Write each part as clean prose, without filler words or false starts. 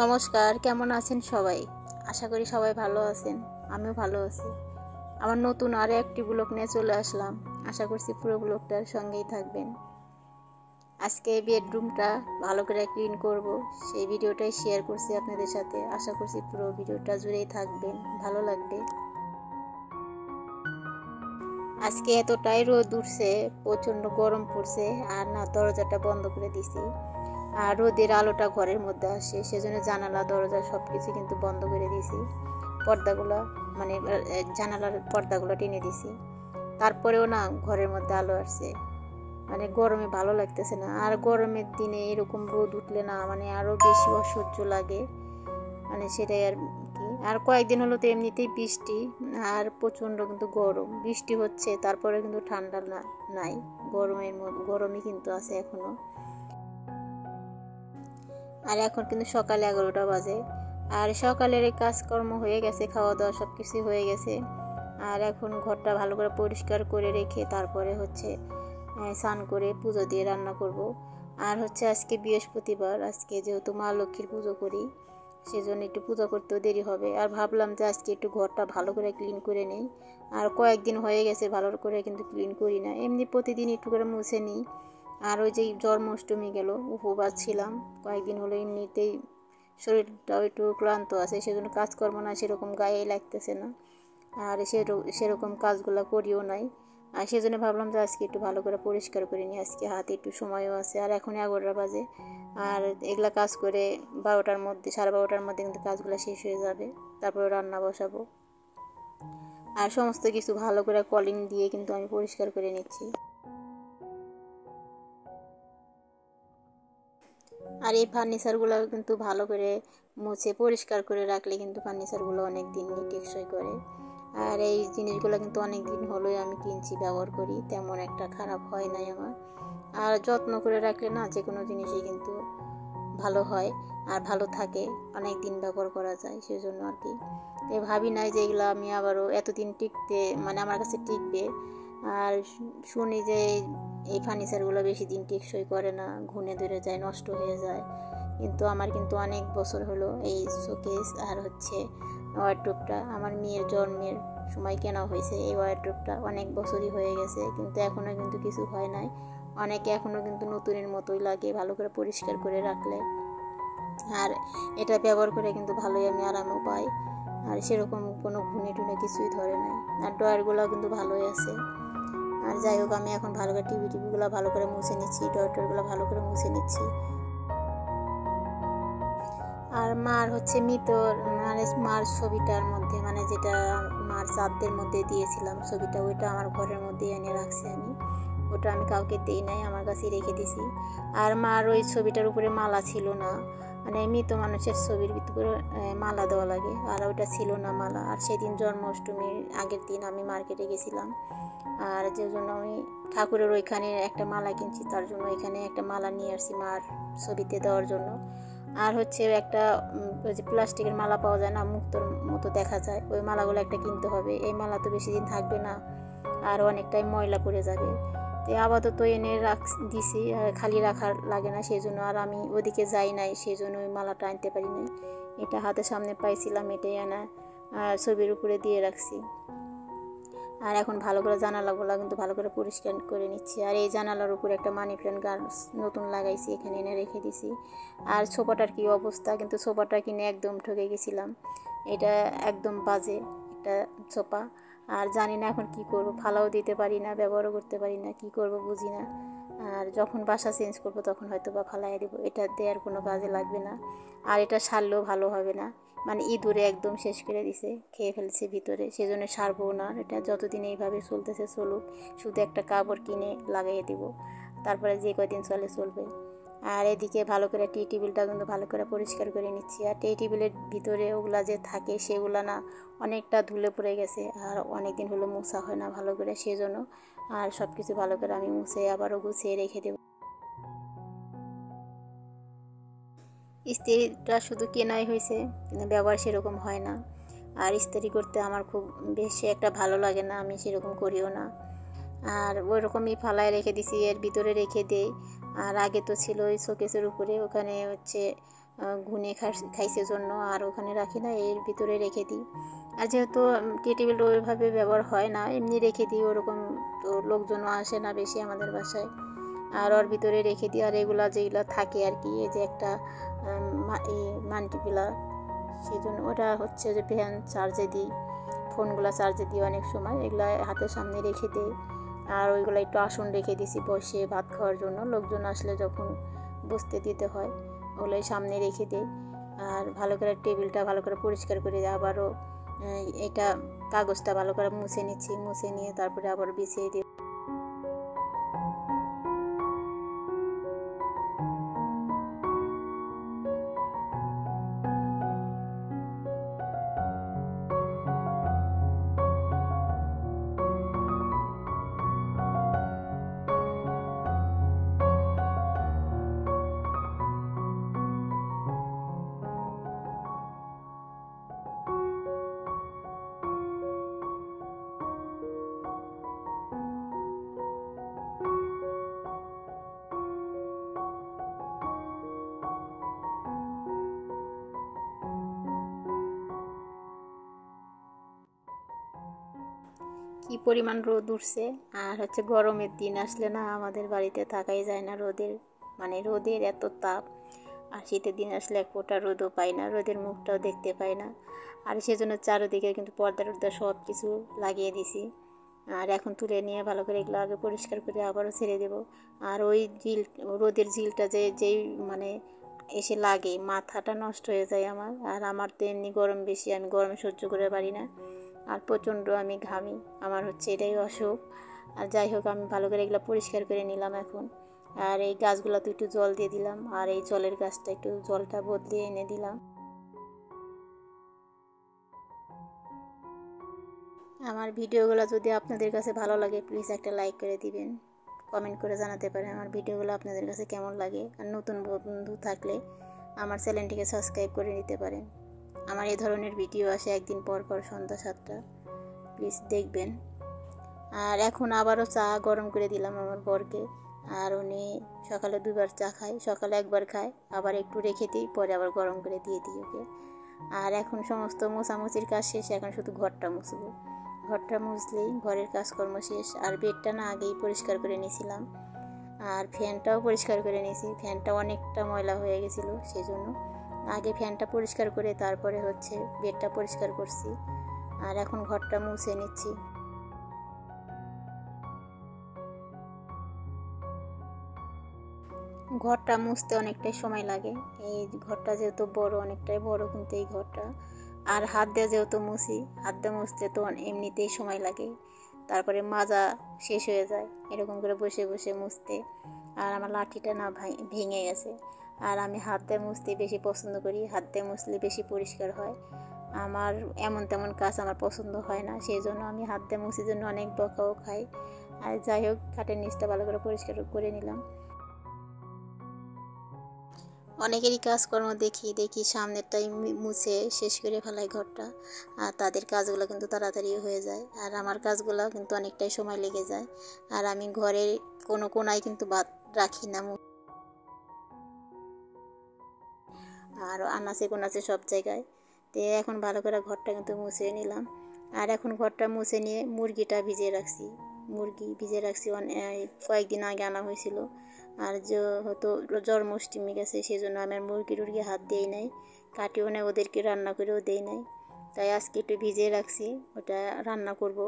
নমস্কার, কেমন আছেন সবাই? আশা করি সবাই ভালো আছেন। আমিও ভালো আছি। আমার নতুন আরও একটি ব্লগ নিয়ে চলে আসলাম। আশা করছি পুরো ব্লগটার সঙ্গেই থাকবেন। আজকে বেডরুমটা ভালো করে ক্লিন করব, সেই ভিডিওটাই শেয়ার করছি আপনাদের সাথে। আশা করছি পুরো ভিডিওটা জুড়েই থাকবেন, ভালো লাগবে। আজকে এতটাই রোদ উঠছে, প্রচণ্ড গরম পড়ছে, আর না দরজাটা বন্ধ করে দিছি। আর রোদের আলোটা ঘরের মধ্যে আসে, সেজন্য জানালা দরজা সব কিছু কিন্তু বন্ধ করে দিয়েছি। পর্দাগুলো মানে জানালার পর্দাগুলো টেনে দিছি। তারপরেও না ঘরের মধ্যে আলো আসছে, মানে গরমে ভালো লাগতেছে না। আর গরমের দিনে এরকম রোদ উঠলে না মানে আরও বেশি অসহ্য লাগে, মানে সেটাই আর কি। আর কয়েকদিন হলো তো এমনিতেই বৃষ্টি, আর প্রচণ্ড কিন্তু গরম। বৃষ্টি হচ্ছে তারপরে কিন্তু ঠান্ডা নাই, গরমই কিন্তু আছে এখনো। আর এখন কিন্তু সকাল 11টা বাজে। আর সকালের এই কাজকর্ম হয়ে গেছে, খাওয়া দাওয়া সব কিছু হয়ে গেছে। আর এখন ঘরটা ভালো করে পরিষ্কার করে রেখে তারপরে হচ্ছে স্নান করে পুজো দিয়ে রান্না করব। আর হচ্ছে আজকে বৃহস্পতিবার, আজকে যেহেতু মা লক্ষ্মীর পুজো করি, সেজন্য একটু পূজা করতেও দেরি হবে। আর ভাবলাম যে আজকে একটু ঘরটা ভালো করে ক্লিন করে নিই। আর কয়েকদিন হয়ে গেছে ভালো করে কিন্তু ক্লিন করি না, এমনি প্রতিদিন একটু করে মুছে নিই। আর ওই যে জন্মাষ্টমী গেল, উপবাস ছিলাম কয়েকদিন হলো, এমনিতেই শরীরটাও একটু ক্লান্ত আছে, সেজন্য কাজকর্ম না সেরকম গায়ে লাগতেছে না। আর সেরকম কাজগুলো করিও নাই। আর সেজন্য ভাবলাম যে আজকে একটু ভালো করে পরিষ্কার করে নিই, আজকে হাতে একটু সময়ও আছে। আর এখন 11টা বাজে। আর এগুলা কাজ করে 12টার মধ্যে, 12:30টার মধ্যে কিন্তু কাজগুলো শেষ হয়ে যাবে। তারপরে রান্না বসাবো। আর সমস্ত কিছু ভালো করে কলিং দিয়ে কিন্তু আমি পরিষ্কার করে নিচ্ছি। আর এই ফার্নিচারগুলো কিন্তু ভালো করে মুছে পরিষ্কার করে রাখলে কিন্তু ফার্নিচারগুলো অনেক দিন টেকসই করে। আর এই জিনিসগুলো কিন্তু অনেক দিন হলোই আমি কিনছি, ব্যবহার করি, তেমন একটা খারাপ হয় নাই আমার। আর যত্ন করে রাখলে না যে কোনো জিনিসই কিন্তু ভালো হয় আর ভালো থাকে, অনেক দিন ব্যবহার করা যায়, সেজন্য আর কি। তাই ভাবি নাই যে এগুলো আমি আবারও এতদিন টিকতে, মানে আমার কাছে টিকবে। আর শুনি যে এই ফার্নিচারগুলো বেশি দিন টেকসই করে না, ঘুনে ধরে যায়, নষ্ট হয়ে যায়। কিন্তু আমার কিন্তু অনেক বছর হলো এই শোকেস আর হচ্ছে ওয়ারড্রোবটা আমার মেয়ের জন্মের সময় কেনা হয়েছে। এই ওয়ারড্রোবটা অনেক বছরই হয়ে গেছে, কিন্তু এখনও কিন্তু কিছু হয় নাই। অনেকে এখনও কিন্তু নতুনের মতোই লাগে ভালো করে পরিষ্কার করে রাখলে। আর এটা ব্যবহার করে কিন্তু ভালোই আমি আরামও পাই। আর সেরকম কোনো ঘুনে টুনে কিছুই ধরে নাই। আর ড্রয়ারগুলো কিন্তু ভালোই আছে। আর যাই হোক, আমি এখন ভালো করে টিভিগুলো ভালো করে মুছে নিচ্ছি, ড্রয়ারগুলো ভালো করে মুছে নিচ্ছি। আর মার হচ্ছে মৃতর মানে মার ছবিটার মধ্যে, মানে যেটা মার চাঁদের মধ্যে দিয়েছিলাম ছবিটা, ওইটা আমার ঘরের মধ্যে এনে রাখছি আমি। ওটা আমি কাউকে দিই নাই, আমার কাছেই রেখে দিছি। আর মার ওই ছবিটার উপরে মালা ছিল না, মানে মৃত মানুষের ছবির ভিতরে মালা দেওয়া লাগে, আর ওইটা ছিল না মালা। আর সেদিন জন্মাষ্টমীর আগের দিন আমি মার্কেটে গেছিলাম, আর যে জন্য আমি ঠাকুরের ওইখানে একটা মালা কিনছি, তার জন্য এখানে একটা মালা নিয়ে আসছি মার ছবিতে দেওয়ার জন্য। আর হচ্ছে একটা ওই যে প্লাস্টিকের মালা পাওয়া যায় না, মুক্তোর মতো দেখা যায়, ওই মালাগুলো একটা কিনতে হবে। এই মালা তো বেশি দিন থাকবে না, আর অনেকটাই ময়লা পড়ে যাবে। তো আপাতত এনে দিছি, খালি রাখার লাগে না, সেই জন্য। আর আমি ওদিকে যাই নাই, সেই জন্য ওই মালাটা আনতে পারি নাই। এটা হাতের সামনে পাইছিলাম, এটাই আনা ছবির উপরে দিয়ে রাখছি। আর এখন ভালো করে জানালাগুলো কিন্তু ভালো করে পরিষ্কার করে নিচ্ছি। আর এই জানালার উপরে একটা মানি প্ল্যান্ট গাছ নতুন লাগাইছি, এখানে এনে রেখে দিছি। আর সোফাটার কি অবস্থা, কিন্তু সোফাটা কিনে একদম ঠকে গেছিলাম। এটা একদম বাজে একটা সোফা। আর জানি না এখন কি করব, ফালাও দিতে পারি না, ব্যবহারও করতে পারি না, কি করব বুঝি না। আর যখন বাসা চেঞ্জ করব তখন হয়তো বা ফালাই দেবো, এটা দেওয়ার কোনো কাজে লাগবে না। আর এটা সারলেও ভালো হবে না, মানে ইঁদুরে একদম শেষ করে দিছে, খেয়ে ফেলছে ভিতরে, সেজন্য সারবো না। এটা যতদিন এইভাবে চলতেছে চলুক, শুধু একটা কাপড় কিনে লাগাইয়ে দিব, তারপরে যে কয়দিন চলবে। আর এদিকে ভালো করে টেবিলটা কিন্তু ভালো করে পরিষ্কার করে নিচ্ছি। আর টেবিলের ভিতরে ওগুলা যে থাকে সেগুলো না অনেকটা ধুলে পড়ে গেছে, আর অনেক দিন হলো মুছা হয় না ভালো করে, সেজন্য। আর সব কিছু ভালো করে আমি মুছে আবারও গুছিয়ে রেখে দেবো। ইস্ত্রিটা শুধু কেনাই হয়েছে, কিন্তু ব্যবহার সেরকম হয় না। আর ইস্ত্রি করতে আমার খুব বেশি একটা ভালো লাগে না, আমি সেরকম করিও না। আর ওই রকমই ফালায় রেখে দিছি, এর ভিতরে রেখে দেই। আর আগে তো ছিল ওই শোকেসের উপরে, ওখানে হচ্ছে গুনে খাইছে জন্য আর ওখানে রাখি না, এর ভিতরে রেখে দিই। আর যেহেতু টি টেবিলটা ওইভাবে ব্যবহার হয় না, এমনি রেখে দিই, ওরকম তো লোকজনও আসে না বেশি আমাদের বাসায়, আর ওর ভিতরে রেখে দিই। আর এগুলা যেগুলো থাকে আর কি, এই যে একটা এই মাল্টিপ্লার, সেই জন্য ওটা হচ্ছে যে ফ্যান চার্জে দিই, ফোনগুলো চার্জে দিই অনেক সময়, এগুলো হাতের সামনে রেখে দিই। আর ওইগুলো একটু আসন রেখে দিছি বসে ভাত খাওয়ার জন্য, লোকজন আসলে যখন বসতে দিতে হয় ওগুলোই সামনে রেখে দিই। আর ভালো করে টেবিলটা ভালো করে পরিষ্কার করে আবারও এটা কাগজটা ভালো করে মুছে নিচ্ছি, মুছে নিয়ে তারপরে আবার বিছিয়ে দিই। কি পরিমাণ রোদ উঠছে, আর হচ্ছে গরমের দিন আসলে না আমাদের বাড়িতে থাকাই যায় না, রোদের এত তাপ। আর শীতের দিন আসলে এক ফোঁটা রোদও পাই না, রোদের মুখটাও দেখতে পাই না। আর সেজন্য চারোদিকে কিন্তু পর্দা টর্দা সব কিছু লাগিয়ে দিছি। আর এখন তুলে নিয়ে ভালো করে এগুলো আগে পরিষ্কার করে আবারও ছেড়ে দেবো। আর ওই রোদের ঝিলটা যেই মানে এসে লাগে, মাথাটা নষ্ট হয়ে যায় আমার। আর আমার তো এমনি গরম বেশি, আমি গরম সহ্য করে পারি না, আর প্রচণ্ড আমি ঘামি, আমার হচ্ছে এটাই অসুখ। আর যাই হোক, আমি ভালো করে এগুলো পরিষ্কার করে নিলাম এখন। আর এই গাছগুলো তো একটু জল দিয়ে দিলাম, আর এই জলের গাছটা একটু জলটা বদলিয়ে এনে দিলাম। আমার ভিডিওগুলো যদি আপনাদের কাছে ভালো লাগে প্লিজ একটা লাইক করে দিবেন, কমেন্ট করে জানাতে পারেন আমার ভিডিওগুলো আপনাদের কাছে কেমন লাগে। আর নতুন বন্ধু থাকলে আমার চ্যানেলটিকে সাবস্ক্রাইব করে নিতে পারেন। আমার এই ধরনের ভিডিও আসে একদিন পর পর সন্ধ্যা 7টা, প্লিজ দেখবেন। আর এখন আবারও চা গরম করে দিলাম আমার বরকে। আর উনি সকালে 2বার চা খায়, সকালে 1বার খায়, আবার একটু রেখে দিই, পরে আবার গরম করে দিয়ে দিই ওকে। আর এখন সমস্ত মোছামুছির কাজ শেষ, এখন শুধু ঘরটা মুছবো, ঘরটা মুছলেই ঘরের কাজকর্ম শেষ। আর বেডটা না আগেই পরিষ্কার করে নিয়েছিলাম, আর ফ্যানটাও পরিষ্কার করে নিয়েছি, ফ্যানটা অনেকটা ময়লা হয়ে গেছিলো, সেই জন্য আগে ফ্যানটা পরিষ্কার করে তারপরে হচ্ছে বেডটা পরিষ্কার করছি। আর এখন ঘরটা মুছে নিচ্ছি। ঘরটা মুছতে অনেকটাই সময় লাগে, এই ঘরটা যেহেতু বড়, অনেকটাই বড় কিন্তু এই ঘরটা। আর হাত দিয়ে যেহেতু মুছি, হাত দিয়ে মুছতে তো এমনিতেই সময় লাগে, তারপরে মাজা শেষ হয়ে যায় এরকম করে বসে বসে মুছতে। আর আমার লাঠিটা না ভেঙে গেছে। আর আমি হাত দিয়ে মুছতে বেশি পছন্দ করি, হাত দিয়ে মুছলে বেশি পরিষ্কার হয়। আমার এমন তেমন কাজ আমার পছন্দ হয় না, সেই জন্য আমি হাত দিয়ে মুছির জন্য অনেক বকাও খাই। আর যাই হোক, খাটের নিচটা ভালো করে পরিষ্কার করে নিলাম। অনেকেরই কাজকর্ম দেখি সামনেরটাই মুছে শেষ করে ফেলাই ঘরটা, আর তাদের কাজগুলো কিন্তু তাড়াতাড়ি হয়ে যায়। আর আমার কাজগুলো কিন্তু অনেকটাই সময় লেগে যায়। আর আমি ঘরের কোনো কোনায় কিন্তু বাদ রাখি না, আর আনাচে কোনাচে সব জায়গায়। তো এখন ভালো করে ঘরটা কিন্তু মুছে নিলাম। আর এখন ঘরটা মুছে নিয়ে মুরগিটা ভিজিয়ে রাখছি, কয়েকদিন আগে আনা হয়েছিল। আর হয়তো জন্মাষ্টমী গেছে, সেই জন্য আমি মুরগি হাত দিই নাই, কাটিও নাই, ওদেরকে রান্না করেও দেই নাই। তাই আজকে একটু ভিজিয়ে রাখছি, ওটা রান্না করব।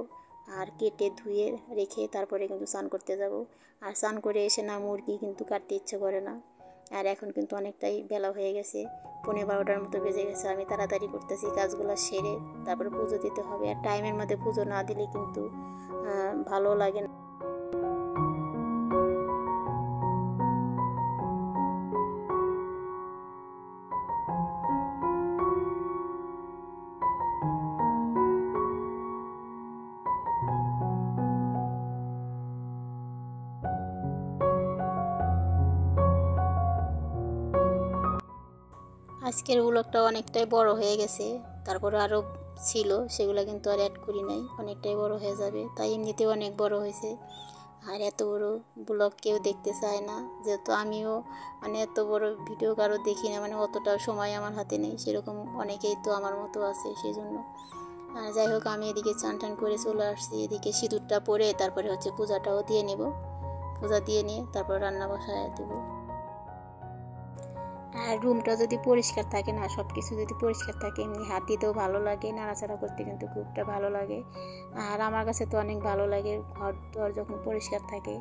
আর কেটে ধুয়ে রেখে তারপরে কিন্তু স্নান করতে যাব। আর স্নান করে এসে না মুরগি কিন্তু কাটতে ইচ্ছে করে না। আর এখন কিন্তু অনেকটাই বেলা হয়ে গেছে, 11:30টার মতো বেজে গেছে। আমি তাড়াতাড়ি করতেছি কাজগুলো সেরে, তারপরে পুজো দিতে হবে। আর টাইমের মধ্যে পুজো না দিলে কিন্তু ভালো লাগে না। আজকের ব্লগটা অনেকটাই বড় হয়ে গেছে, তারপরে আরও ছিল, সেগুলো কিন্তু আর অ্যাড করি নাই, অনেকটাই বড় হয়ে যাবে, তাই এমনিতেও অনেক বড় হয়েছে। আর এত বড় ব্লগ কেউ দেখতে চায় না, যেহেতু আমিও মানে এত বড় ভিডিও কারো দেখি না, মানে অতটা সময় আমার হাতে নেই, সেরকম অনেকেই তো আমার মতো আছে সেই জন্য। আর যাই হোক, আমি এদিকে চান টান করে চলে আসছি, এদিকে সিঁদুরটা পরে তারপরে হচ্ছে পূজাটাও দিয়ে নেব। পূজা দিয়ে নিয়ে তারপর রান্না বসায় দেবো। আর রুমটা যদি পরিষ্কার থাকে না, সব কিছু যদি পরিষ্কার থাকে, এমনি হাত দিতেও ভালো লাগে, নাড়াচাড়া করতে কিন্তু খুবটা ভালো লাগে। আর আমার কাছে তো অনেক ভালো লাগে ঘর দর যখন পরিষ্কার থাকে।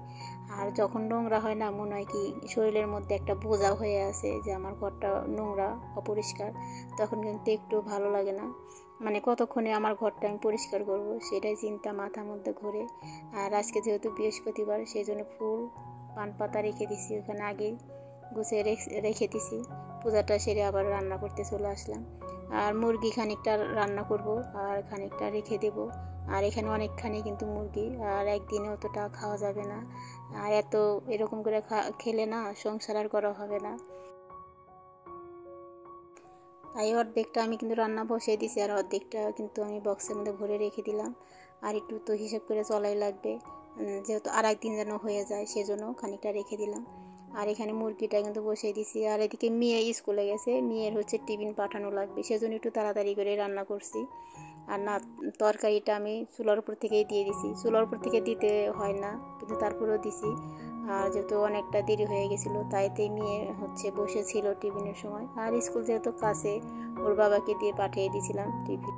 আর যখন নোংরা হয় না, মনে হয় কি শরীরের মধ্যে একটা বোঝা হয়ে আছে যে আমার ঘরটা নোংরা অপরিষ্কার, তখন কিন্তু একটু ভালো লাগে না। মানে কতক্ষণে আমার ঘরটা আমি পরিষ্কার করব সেটাই চিন্তা মাথার মধ্যে ঘোরে। আর আজকে যেহেতু বৃহস্পতিবার, সেই জন্য ফুল পান পাতা রেখে দিছি ওখানে, আগেই গুছিয়ে রেখে দিছি। পূজাটা সেরে আবার রান্না করতে চলে আসলাম। আর মুরগি খানিকটা রান্না করব আর খানিকটা রেখে দেব। আর এখানে অনেকখানি কিন্তু মুরগি, আর একদিনে অতটা খাওয়া যাবে না। আর এরকম করে খেলে না সংসার আর করা হবে না। তাই অর্ধেকটা আমি কিন্তু রান্না বসিয়ে দিছি, আর অর্ধেকটা কিন্তু আমি বক্সের মধ্যে ভরে রেখে দিলাম। আর একটু তো হিসেব করে চলাই লাগবে, যেহেতু আর একদিন যেন হয়ে যায়, সেজন্য খানিকটা রেখে দিলাম। আর এখানে মুরগিটা কিন্তু বসিয়ে দিছি। আর এদিকে মেয়ে স্কুলে গেছে, মেয়ের হচ্ছে টিফিন পাঠানো লাগবে, সেজন্য একটু তাড়াতাড়ি করে রান্না করছি। আর না, তরকারিটা আমি চুলার উপর থেকেই দিয়ে দিছি, চুলার উপর থেকে দিতে হয় না কিন্তু তারপরেও দিছি। আর যেহেতু অনেকটা দেরি হয়ে গেছিলো, তাইতে মেয়ে হচ্ছে বসেছিল টিফিনের সময়। আর স্কুল যেহেতু কাছে, ওর বাবাকে দিয়ে পাঠিয়ে দিয়েছিলাম টিফিন।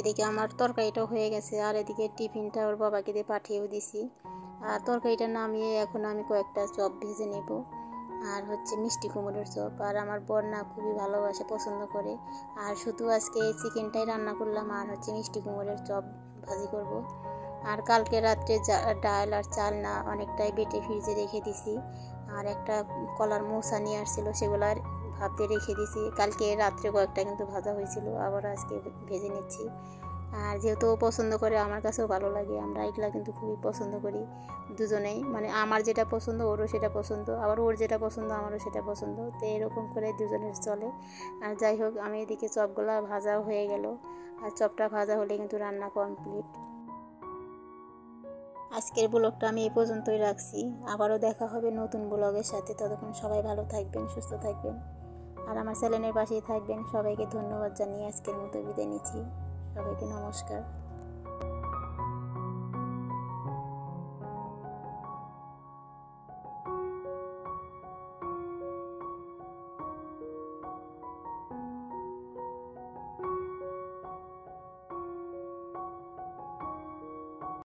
এদিকে আমার তরকারিটাও হয়ে গেছে, আর এদিকে টিফিনটা ওর বাবাকে দিয়ে পাঠিয়েও দিছি। আর তরকারিটা নামিয়ে এখন আমি কয়েকটা চপ ভেজে নেব। আর হচ্ছে মিষ্টি কুমড়োর চপ, আর আমার বর না খুবই ভালোবাসে, পছন্দ করে। আর শুধু আজকে চিকেনটাই রান্না করলাম, আর হচ্ছে মিষ্টি কুমড়োর চপ ভাজি করব। আর কালকে রাত্রে ডাল আর চাল না অনেকটাই বেটে ফ্রিজে রেখে দিছি। আর একটা কলার মোচা নিয়ে আসছিল, সেগুলো আর ভাবতে রেখে দিছি। কালকে রাত্রে কয়েকটা কিন্তু ভাজা হয়েছিল, আবার আজকে ভেজে নিচ্ছি। আর যেহেতু ও পছন্দ করে, আমার কাছেও ভালো লাগে, আমরা এগুলা কিন্তু খুবই পছন্দ করি দুজনেই। মানে আমার যেটা পছন্দ ওরও সেটা পছন্দ, আবার ওর যেটা পছন্দ আমারও সেটা পছন্দ, তো এরকম করে দুজনের চলে। আর যাই হোক, আমি এদিকে চপগুলা ভাজাও হয়ে গেল। আর চপটা ভাজা হলে কিন্তু রান্না কমপ্লিট। আজকের ব্লগটা আমি এই পর্যন্তই রাখছি, আবারও দেখা হবে নতুন ব্লগের সাথে। ততক্ষণ সবাই ভালো থাকবেন, সুস্থ থাকবেন, আর আমার চ্যানেলের পাশেই থাকবেন। সবাইকে ধন্যবাদ জানিয়ে আজকের মতো বিদায় নিচ্ছি। সবাইকে নমস্কার।